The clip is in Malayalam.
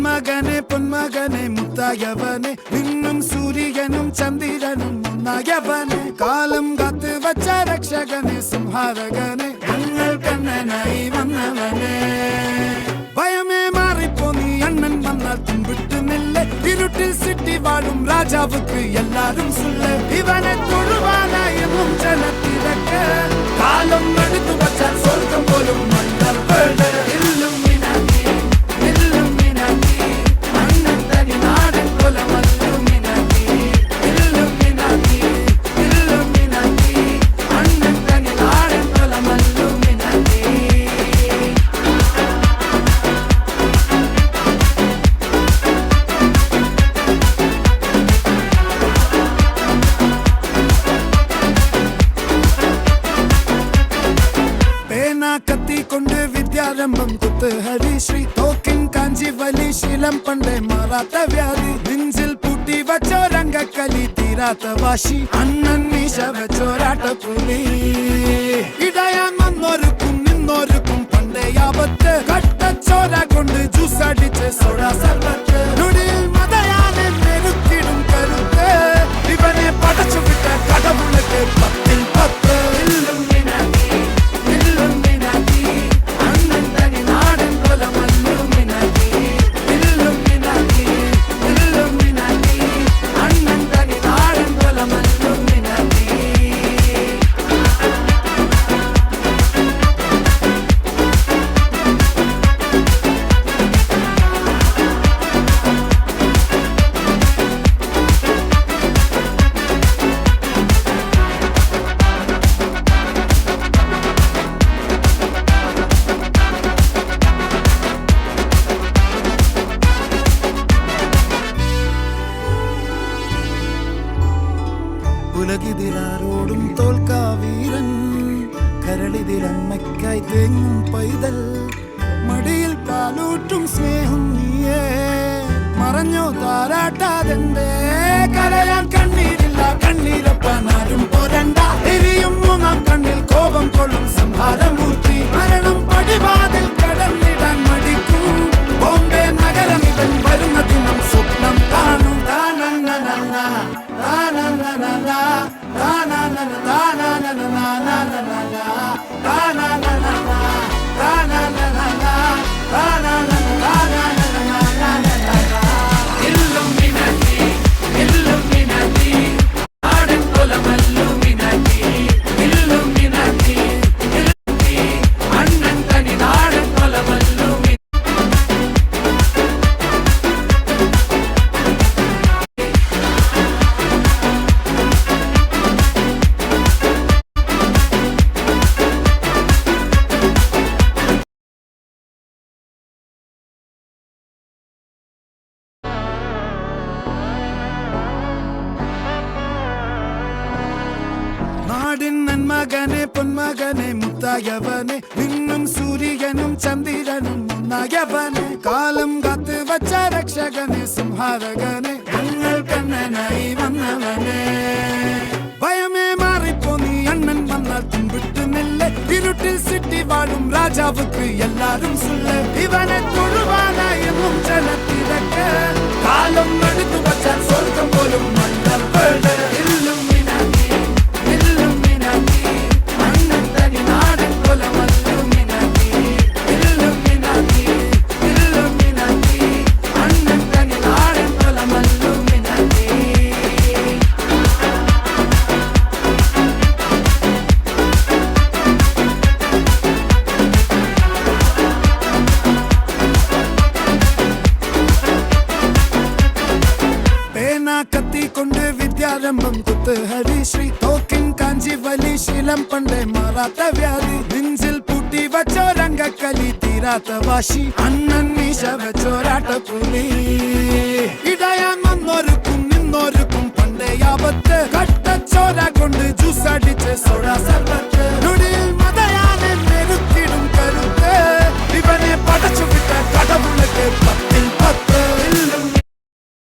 നന്മകനെ പൊന്മകനെ മുത്തായവനെ നിന്നും സൂര്യനും ചന്ദ്രനും ഒന്നായവനെ കാലം കാത്ത് വച്ച രക്ഷകനെ സംഹാരകനെ ഞങ്ങൾ കണ്ണനായി വന്നവനെ ഭയമേ മാറിപ്പോ നീ അണ്ണൻ വന്നാൽ തുമ്പിട്ട് നില്ല ഇരുട്ടിൽ സിറ്റി വാഴും രാജാവുക്ക് എല്ലാരും സുല്ല ഇവനെ തൊഴുവാനായും ജനത്തിരക്ക് കാലം എടുത്തു വച്ചാൽ സ്വർഗം പോലും മണ്ണൽ വേൾഡ് കത്തി കൊണ്ട് വിദ്യാരംഭം കുത്ത് ഹരിശ്രീ തോക്കിൻ കാഞ്ചി വലി ശീലം പണ്ടേ മാറാത്ത വ്യാധി നെഞ്ചിൽ പൂട്ടി വച്ചോരംഗക്കലി തീരാത്ത വാശി അണ്ണൻ മീശ വെച്ചോരാട്ട പുലി ഇടയാൻ വന്നോർക്കും നിന്നോർക്കും പണ്ടേ ആപത്ത് കട്ടച്ചോര കൊണ്ട് ജ്യൂസ് അടിച്ച് സോഡ സർബത്ത് നുടിയിൽ മതയാനെ മെരുക്കിടും കരുത്ത് ഇവനെ പടച്ചു വിട്ട കടവുളക്ക് 10-ൽ 10 ഉലകിതിലാരോടും തോൽക്കാ വീരൻ കരളിതിലമ്മയ്ക്കായി തേങ്ങും പൈതൽ മടിയിൽ പാലൂട്ടും സ്നേഹം നീയേ മറഞ്ഞോ താരാട്ടാതെന്തേ കരയാൻ കണ്ണീരില്ല കണ്ണീരപ്പാനാരും പോരണ്ട എരിയും മൂന്നാം കണ്ണിൽ കോപം കൊള്ളും സംഹാരമൂർത്തി മരണം പടിവാതിൽ കടന്നിടാൻ മടിക്കും ബോംബെ നഗരം ഇവൻ വരുന്ന ദിനം സ്വപ്നം കാണും നാടിൻ നന്മകനെ പൊന്മകനെ മുത്തായവനെ നിന്നും സൂര്യനും ചന്ദ്രനും ഒന്നായവനെ കാലം കാത്ത് വച്ച രക്ഷകനെ സംഹാരകനെ ഞങ്ങൾ കണ്ണനായി വന്നവനെ ഭയമേ മാറിപ്പോ നീ അണ്ണൻ വന്നാൽ തുമ്പിട്ട് നില്ല ഇരുട്ടിൽ സിറ്റി വാഴും രാജാവുക്ക് എല്ലാരും സുല്ല ഇവനെ തൊഴുവാനായും ജനത്തിരക്ക് കാലം എടുത്തു വച്ചാൽ സ്വർഗം പോലും മണ്ണൽ വേൾഡ് കത്തി കൊണ്ട് വിദ്യാരംഭം കുത്ത് ഹരിശ്രീ തോക്കിൻ കാഞ്ചി വലി ശീലം പണ്ടേ മാറാത്ത വ്യാധി നെഞ്ചിൽ പൂട്ടി വച്ചോരംഗക്കലി തീരാത്ത വാശി അണ്ണൻ മീശ വെച്ചോരാട്ട പുലി ഇടയാൻ വന്നോർക്കും നിന്നോർക്കും പണ്ടേ ആപത്ത് കട്ടച്ചോര കൊണ്ട് ജ്യൂസ് അടിച്ച് സോഡ സർബത്ത്